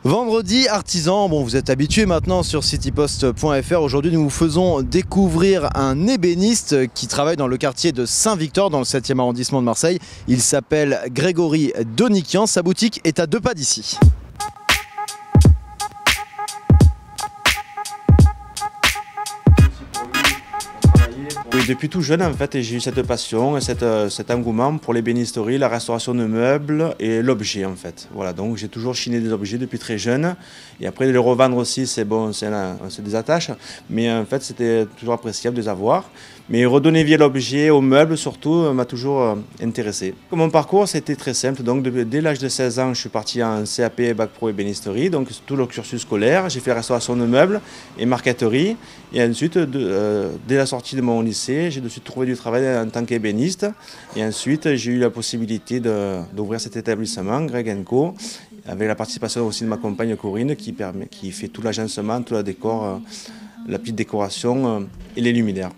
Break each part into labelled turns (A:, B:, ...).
A: Vendredi artisan, bon vous êtes habitués maintenant sur citypost.fr. Aujourd'hui nous vous faisons découvrir un ébéniste qui travaille dans le quartier de Saint-Victor dans le 7e arrondissement de Marseille. Il s'appelle Grégory Donikian, sa boutique est à 2 pas d'ici.
B: Oui, depuis tout jeune en fait, j'ai eu cette passion, cet engouement pour l'ébénisterie, la restauration de meubles et l'objet en fait. Voilà, donc j'ai toujours chiné des objets depuis très jeune. Et après de les revendre aussi, c'est bon, c'est des attaches. Mais en fait, c'était toujours appréciable de les avoir. Mais redonner vie à l'objet, aux meubles surtout, m'a toujours intéressé. Mon parcours, c'était très simple. Donc dès l'âge de 16 ans, je suis parti en CAP Bac Pro ébénisterie, donc tout le cursus scolaire. J'ai fait la restauration de meubles et marqueterie. Et ensuite, dès la sortie de mon lycée, j'ai de suite trouvé du travail en tant qu'ébéniste. Et ensuite, j'ai eu la possibilité d'ouvrir cet établissement, Greg & Co, avec la participation aussi de ma compagne Corinne, qui fait tout l'agencement, tout le décor, la petite décoration et les luminaires.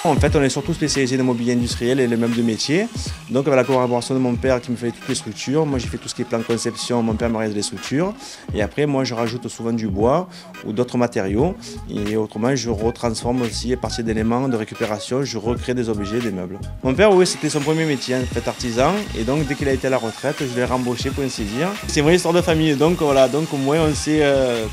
B: En fait, on est surtout spécialisé dans le mobilier industriel et les meubles de métier. Donc, avec la collaboration de mon père qui me fait toutes les structures, moi j'ai fait tout ce qui est plan de conception, mon père me réalise les structures. Et après, moi je rajoute souvent du bois ou d'autres matériaux. Et autrement, je retransforme aussi à partir d'éléments de récupération, je recrée des objets, des meubles. Mon père, oui, c'était son premier métier, en fait, artisan. Et donc, dès qu'il a été à la retraite, je l'ai rembauché pour ainsi dire. C'est une vraie histoire de famille. Donc, voilà, donc au moins on sait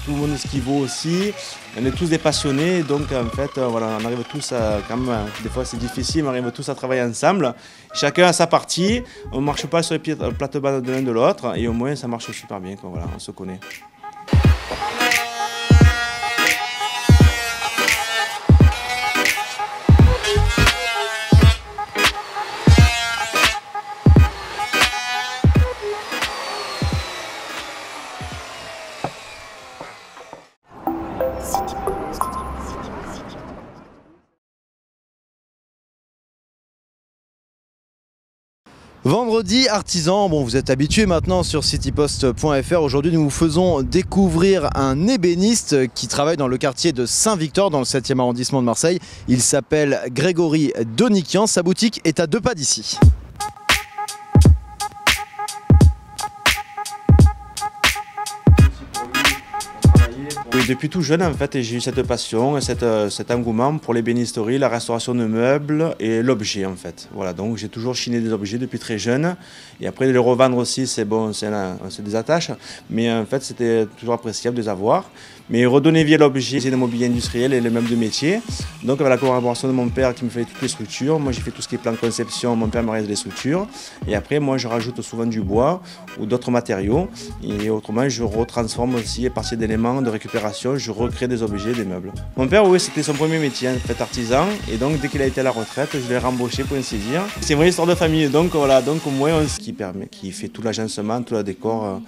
B: tout le monde ce qu'il vaut aussi. On est tous des passionnés, donc en fait, voilà, on arrive tous à, quand même, des fois c'est difficile, mais on arrive tous à travailler ensemble. Chacun a sa partie, on ne marche pas sur les plates-bandes de l'un de l'autre, et au moins ça marche super bien, quoi, voilà, on se connaît.
A: Vendredi artisan, bon vous êtes habitués maintenant sur citypost.fr. Aujourd'hui nous vous faisons découvrir un ébéniste qui travaille dans le quartier de Saint-Victor dans le 7e arrondissement de Marseille. Il s'appelle Grégory Donikian, sa boutique est à 2 pas d'ici.
B: Oui, depuis tout jeune en fait, j'ai eu cette passion, cet engouement pour l'ébénisterie, la restauration de meubles et l'objet en fait. Voilà, donc j'ai toujours chiné des objets depuis très jeune. Et après de les revendre aussi, c'est bon, c'est des attaches. Mais en fait, c'était toujours appréciable de les avoir. Mais redonner vie à l'objet, c'est le mobilier industriel et les meubles de métier. Donc avec la collaboration de mon père qui me fait toutes les structures, moi j'ai fait tout ce qui est plan de conception, mon père me réalise les structures. Et après, moi je rajoute souvent du bois ou d'autres matériaux. Et autrement, je retransforme aussi à partir d'éléments de récupération, je recrée des objets, des meubles. Mon père, oui, c'était son premier métier, en fait, artisan. Et donc dès qu'il a été à la retraite, je l'ai rembauché pour ainsi dire. C'est une vraie histoire de famille. Donc voilà, donc au moins on qui fait tout l'agencement, tout le décor,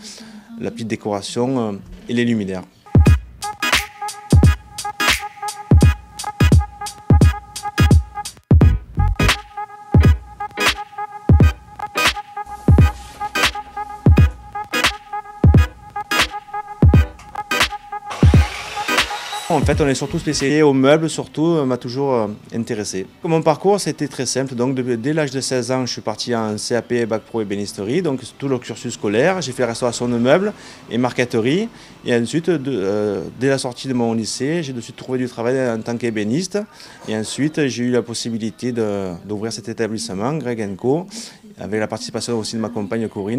B: la petite décoration et les luminaires. En fait, on est surtout spécialisé aux meubles, surtout, m'a toujours intéressé. Mon parcours, c'était très simple. Donc, dès l'âge de 16 ans, je suis parti en CAP Bac Pro ébénisterie, donc tout le cursus scolaire. J'ai fait la restauration de meubles et marqueterie. Et ensuite, dès la sortie de mon lycée, j'ai de suite trouvé du travail en tant qu'ébéniste. Et ensuite, j'ai eu la possibilité d'ouvrir cet établissement, Greg & Co, avec la participation aussi de ma compagne Corinne.